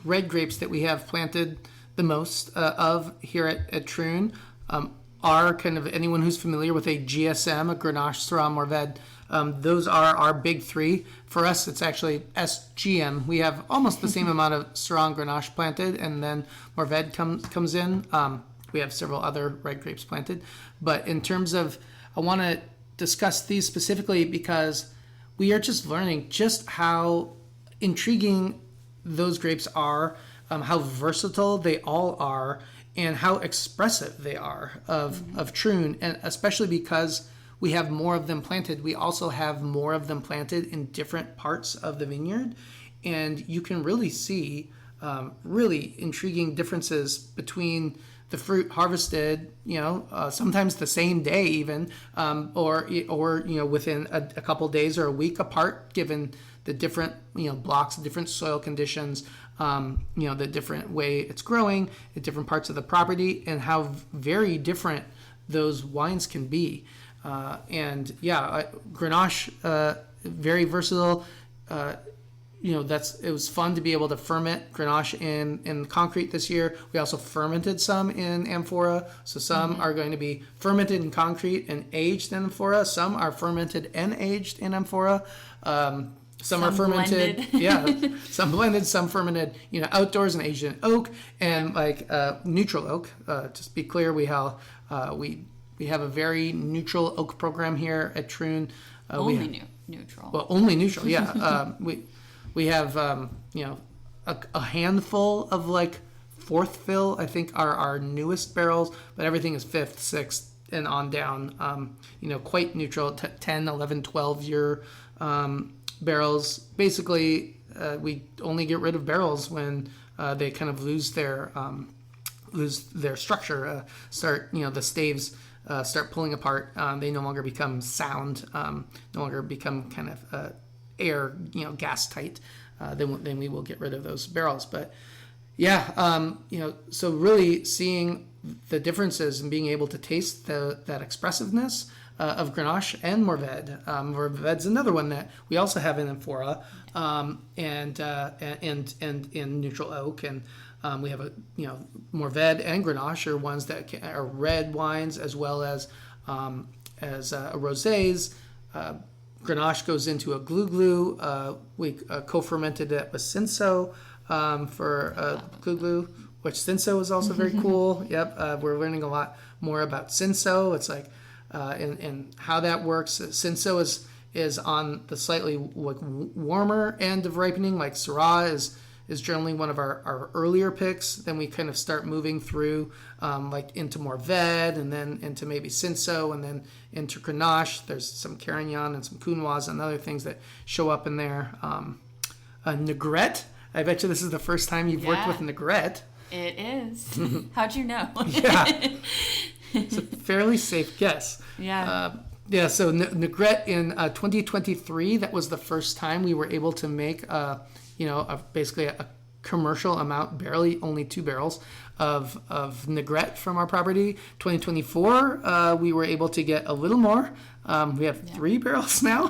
red grapes that we have planted the most of here at Troon are kind of anyone who's familiar with a GSM, a Grenache, Syrah, Mourvèdre. Those are our big three. For us, it's actually SGM. We have almost the same amount of Syrah and Grenache planted, and then Mourvèdre comes in. We have several other red grapes planted. But in terms of, I want to discuss these specifically because we are just learning just how intriguing those grapes are, how versatile they all are, and how expressive they are of Troon, and especially because we have more of them planted. We also have more of them planted in different parts of the vineyard, and you can really see really intriguing differences between the fruit harvested, sometimes the same day even, or within a couple days or a week apart, given the different blocks, different soil conditions, the different way it's growing at different parts of the property, and how very different those wines can be. Grenache, very versatile. It was fun to be able to ferment Grenache in concrete this year. We also fermented some in amphora. So some are going to be fermented in concrete and aged in amphora. Some are fermented and aged in amphora. Some are fermented, some blended, some fermented, outdoors and aged in oak and neutral oak. Just be clear, we We have a very neutral oak program here at Troon. Neutral. Well, only neutral, yeah. We have a handful of like fourth fill, I think, are our newest barrels, but everything is fifth, sixth, and on down. Quite neutral, 10, 11, 12 year barrels. Basically, we only get rid of barrels when they kind of lose their structure. The staves start pulling apart. They no longer become sound. No longer become kind of air, gas tight. Then we will get rid of those barrels. But yeah, so really seeing the differences and being able to taste that expressiveness of Grenache and Mourvedre. Mourvedre's another one that we also have in amphora, and in neutral oak, and we have Mourvedre and Grenache are ones that are red wines as well as rosés. Grenache goes into a glue. We co-fermented it with Cinsault for glue, which Cinsault is also very cool. Yep, we're learning a lot more about Cinsault. It's like and how that works. Cinsault is on the slightly warmer end of ripening. Like Syrah is generally one of our earlier picks. Then we kind of start moving through into Mourvedre, and then into maybe Cinsault, and then into Grenache. There's some Carignan and some Counoise and other things that show up in there. Negrette. I bet you this is the first time you've worked with Negrette. It is. How'd you know? Yeah. It's a fairly safe guess. Yeah. So Negrette in 2023, that was the first time we were able to make basically a commercial amount, barely only 2 barrels of Negrette from our property. 2024, we were able to get a little more. We have 3 barrels now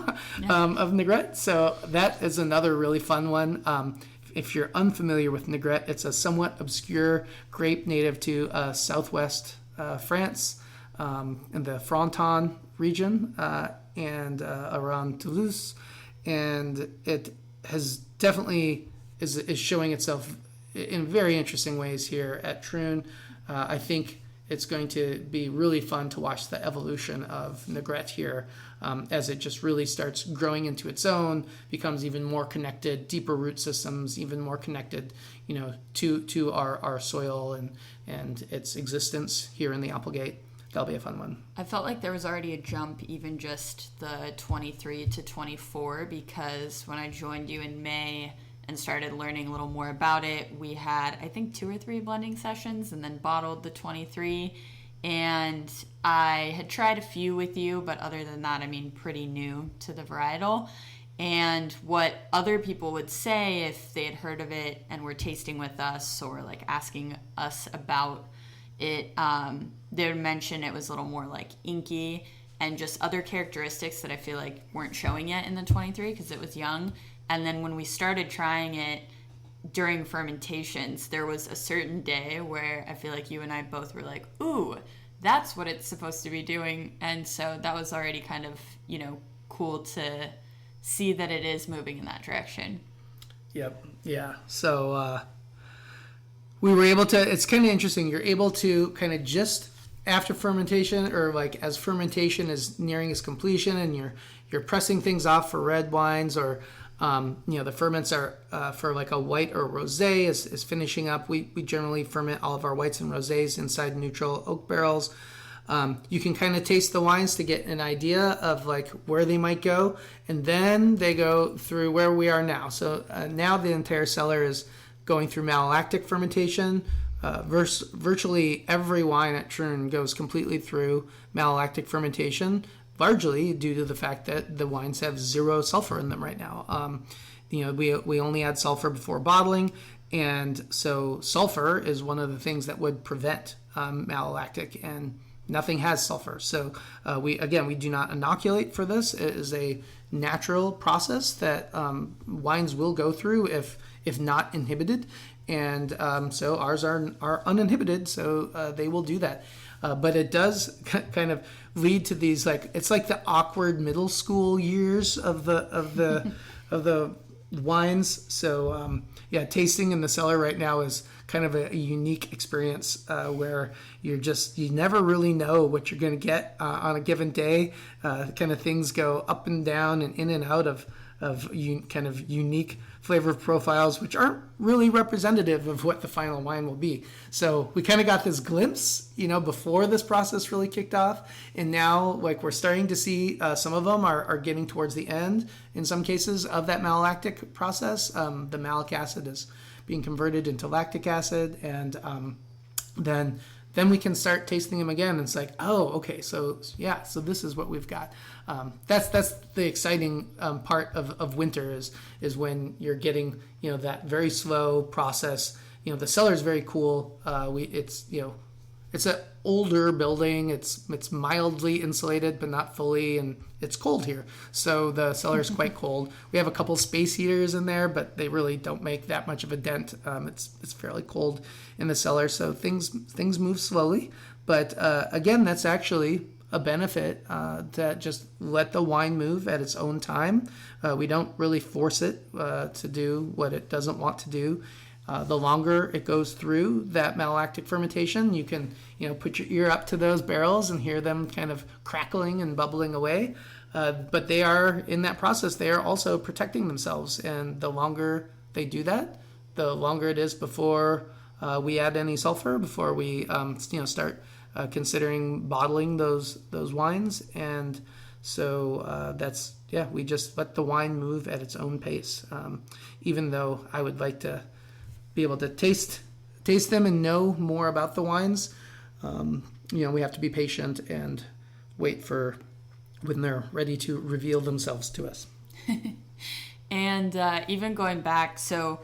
of Negrette. So that is another really fun one. If you're unfamiliar with Negrette, it's a somewhat obscure grape native to southwest France, in the Fronton region, and around Toulouse. And it has definitely is showing itself in very interesting ways here at Troon. I think it's going to be really fun to watch the evolution of Negrette here, as it just really starts growing into its own, becomes even more connected, deeper root systems, even more connected, to our soil and its existence here in the Applegate. That'll be a fun one. I felt like there was already a jump, even just the 23 to 24, because when I joined you in May and started learning a little more about it, we had, I think, 2 or 3 blending sessions and then bottled the 23. And I had tried a few with you, but other than that, pretty new to the varietal. And what other people would say if they had heard of it and were tasting with us or asking us about it, they would mention it was a little more inky and just other characteristics that I feel like weren't showing yet in the 23 because it was young. And then when we started trying it during fermentations, there was a certain day where I feel like you and I both were like, ooh, that's what it's supposed to be doing. And so that was already kind of, cool to see that it is moving in that direction. Yep. Yeah. So we were able to, it's kind of interesting. You're able to kind of just after fermentation, or as fermentation is nearing its completion and you're pressing things off for red wines, or the ferments are for a white or rosé is finishing up. We generally ferment all of our whites and rosés inside neutral oak barrels. You can kind of taste the wines to get an idea of where they might go, and then they go through where we are now. So now the entire cellar is going through malolactic fermentation. Virtually every wine at Troon goes completely through malolactic fermentation, largely due to the fact that the wines have 0 sulfur in them right now. We only add sulfur before bottling, and so sulfur is one of the things that would prevent malolactic, and nothing has sulfur. So we do not inoculate for this. It is a natural process that wines will go through if not inhibited, and so ours are uninhibited, so they will do that. But it does kind of lead to these it's like the awkward middle school years of the wines. So tasting in the cellar right now is kind of a unique experience where you never really know what you're going to get on a given day. Kind of things go up and down and in and out of kind of unique flavor profiles, which aren't really representative of what the final wine will be. So we kind of got this glimpse, before this process really kicked off. And now, like, we're starting to see some of them are getting towards the end, in some cases, of that malolactic process. The malic acid is being converted into lactic acid, and then we can start tasting them again. And it's like, oh, okay, so this is what we've got. That's the exciting part of winter is when you're getting that very slow process. The cellar is very cool. It's an older building. It's mildly insulated, but not fully, and it's cold here. So the cellar is quite cold. We have a couple space heaters in there, but they really don't make that much of a dent. It's fairly cold in the cellar, so things move slowly. But again, that's actually a benefit, to just let the wine move at its own time. We don't really force it to do what it doesn't want to do. The longer it goes through that malolactic fermentation, you can put your ear up to those barrels and hear them kind of crackling and bubbling away. But they are, in that process, they are also protecting themselves. And the longer they do that, the longer it is before we add any sulfur, before we start considering bottling those wines. And so we just let the wine move at its own pace. Even though I would like to be able to taste them and know more about the wines, we have to be patient and wait for when they're ready to reveal themselves to us. And even going back, so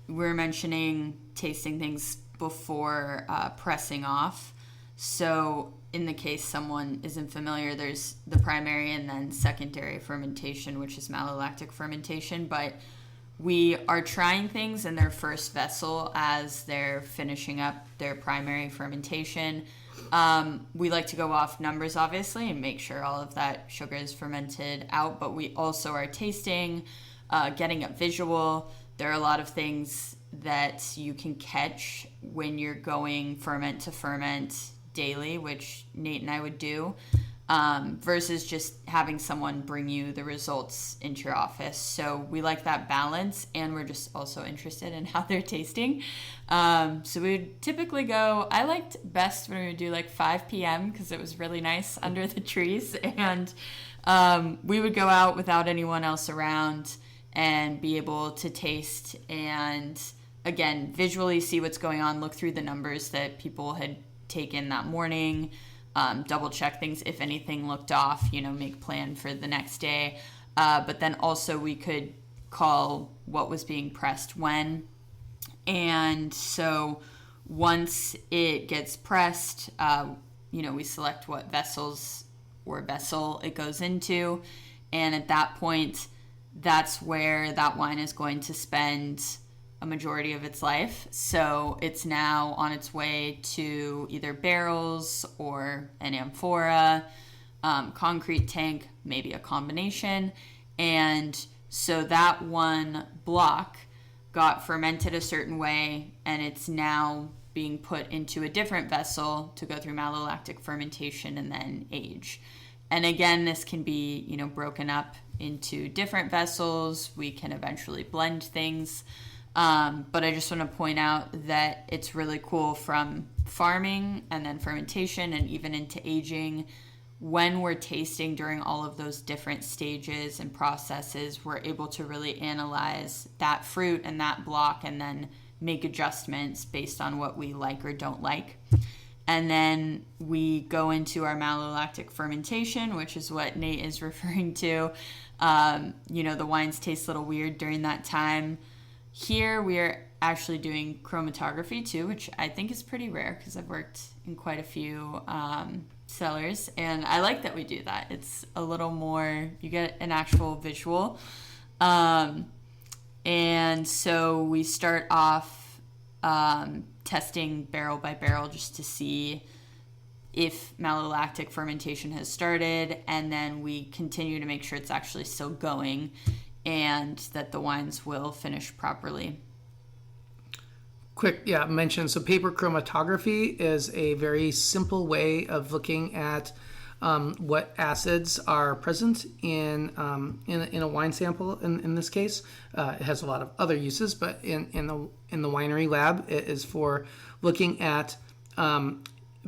we're mentioning tasting things before pressing off. So in the case someone isn't familiar, there's the primary and then secondary fermentation, which is malolactic fermentation. But we are trying things in their first vessel as they're finishing up their primary fermentation. We like to go off numbers, obviously, and make sure all of that sugar is fermented out. But we also are tasting, getting a visual. There are a lot of things that you can catch when you're going ferment to ferment daily, which Nate and I would do, versus just having someone bring you the results into your office. So we like that balance, and we're just also interested in how they're tasting. So we would typically go, I liked best when we would do like 5 p.m. because it was really nice under the trees, and we would go out without anyone else around and be able to taste and, again, visually see what's going on, look through the numbers that people had taken that morning, double check things if anything looked off, make plan for the next day. But then also we could call what was being pressed when. And so once it gets pressed, we select what vessel it goes into. And at that point, that's where that wine is going to spend a majority of its life. So it's now on its way to either barrels or an amphora, concrete tank, maybe a combination. And so that one block got fermented a certain way, and it's now being put into a different vessel to go through malolactic fermentation and then age. And again, this can be, broken up into different vessels. We can eventually blend things. But I just want to point out that it's really cool from farming and then fermentation and even into aging. When we're tasting during all of those different stages and processes, we're able to really analyze that fruit and that block and then make adjustments based on what we like or don't like. And then we go into our malolactic fermentation, which is what Nate is referring to. The wines taste a little weird during that time. Here we are actually doing chromatography too, which I think is pretty rare because I've worked in quite a few cellars, and I like that we do that. It's a little more, you get an actual visual. And so we start off testing barrel by barrel just to see if malolactic fermentation has started, and then we continue to make sure it's actually still going and that the wines will finish properly. quick mention. So paper chromatography is a very simple way of looking at what acids are present in a wine sample. In this case, it has a lot of other uses, but in the winery lab, it is for looking at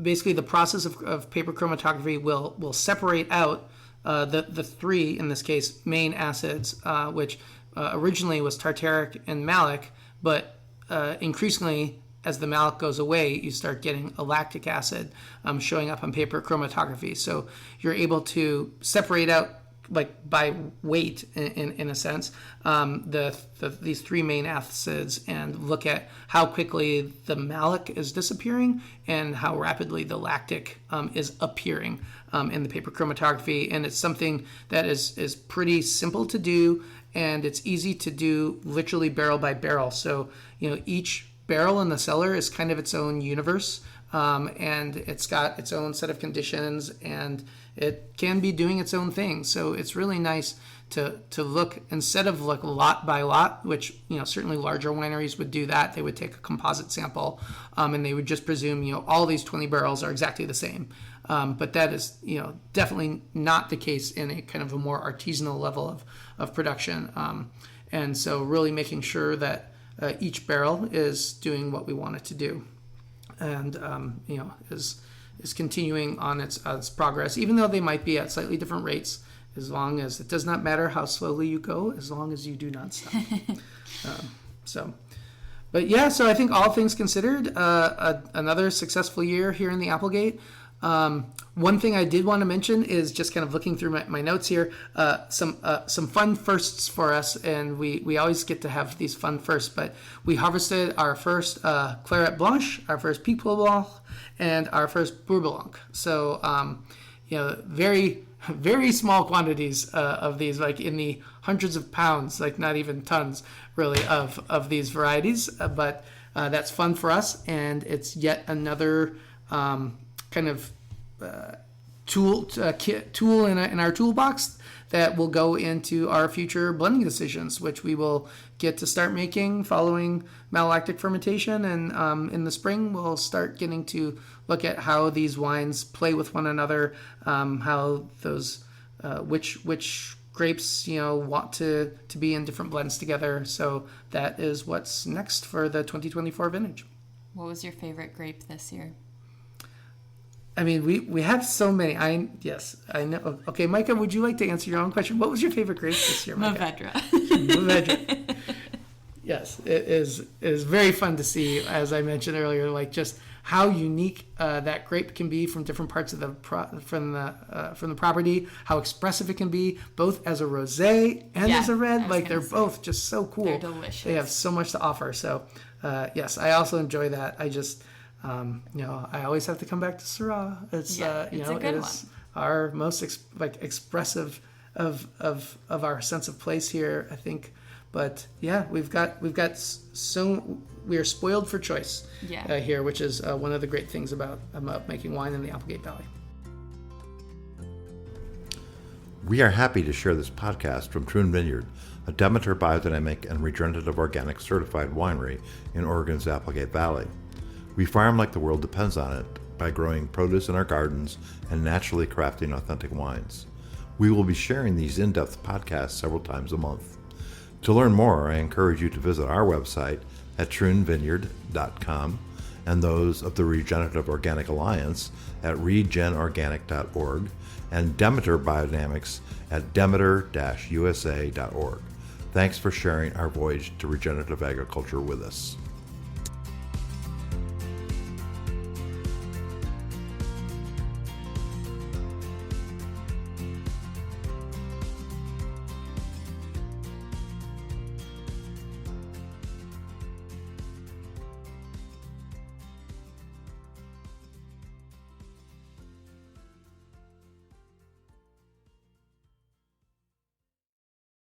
basically the process of paper chromatography will separate out the three, in this case, main acids, which originally was tartaric and malic, but increasingly, as the malic goes away, you start getting a lactic acid showing up on paper chromatography. So you're able to separate out, like by weight, in a sense, these three main acids, and look at how quickly the malic is disappearing and how rapidly the lactic is appearing in the paper chromatography. And it's something that is pretty simple to do, and it's easy to do literally barrel by barrel. So, each barrel in the cellar is kind of its own universe, and it's got its own set of conditions, and it can be doing its own thing. So it's really nice to look, instead of like lot by lot, which certainly larger wineries would do that. They would take a composite sample, and they would just presume all these 20 barrels are exactly the same. But that is definitely not the case in a kind of a more artisanal level of production. And so really making sure that each barrel is doing what we want it to do, and is continuing on its progress, even though they might be at slightly different rates. As long as it does not matter how slowly you go, as long as you do not stop. So I think all things considered, another successful year here in the Applegate. One thing I did want to mention is just kind of looking through my notes here, some fun firsts for us, and we always get to have these fun firsts, but we harvested our first Claret Blanche, our first Pic Blanc, and our first Bourboulon. So, very, very small quantities of these, like in the hundreds of pounds, like not even tons, really, of these varieties. But that's fun for us, and it's yet another kind of tool in our toolbox that will go into our future blending decisions, which we will get to start making following malolactic fermentation. And in the spring, we'll start getting to look at how these wines play with one another, how those which grapes want to be in different blends together. So that is what's next for the 2024 vintage. What was your favorite grape this year? I mean, we have so many. Yes, I know. Okay, Micah, would you like to answer your own question? What was your favorite grape this year, Micah? Mourvedre. Yes, it is very fun to see, as I mentioned earlier, like just how unique that grape can be from different parts of from the property, how expressive it can be, both as a rosé and as a red. Like they're both just so cool. They're delicious. They have so much to offer. So, yes, I also enjoy that. I just I always have to come back to Syrah. It's it is our most expressive of our sense of place here, I think. But yeah, we are spoiled for choice here, which is one of the great things about making wine in the Applegate Valley. We are happy to share this podcast from Troon Vineyard, a Demeter biodynamic and regenerative organic certified winery in Oregon's Applegate Valley. We farm like the world depends on it by growing produce in our gardens and naturally crafting authentic wines. We will be sharing these in-depth podcasts several times a month. To learn more, I encourage you to visit our website at troonvineyard.com and those of the Regenerative Organic Alliance at regenorganic.org and Demeter Biodynamics at demeter-usa.org. Thanks for sharing our voyage to regenerative agriculture with us.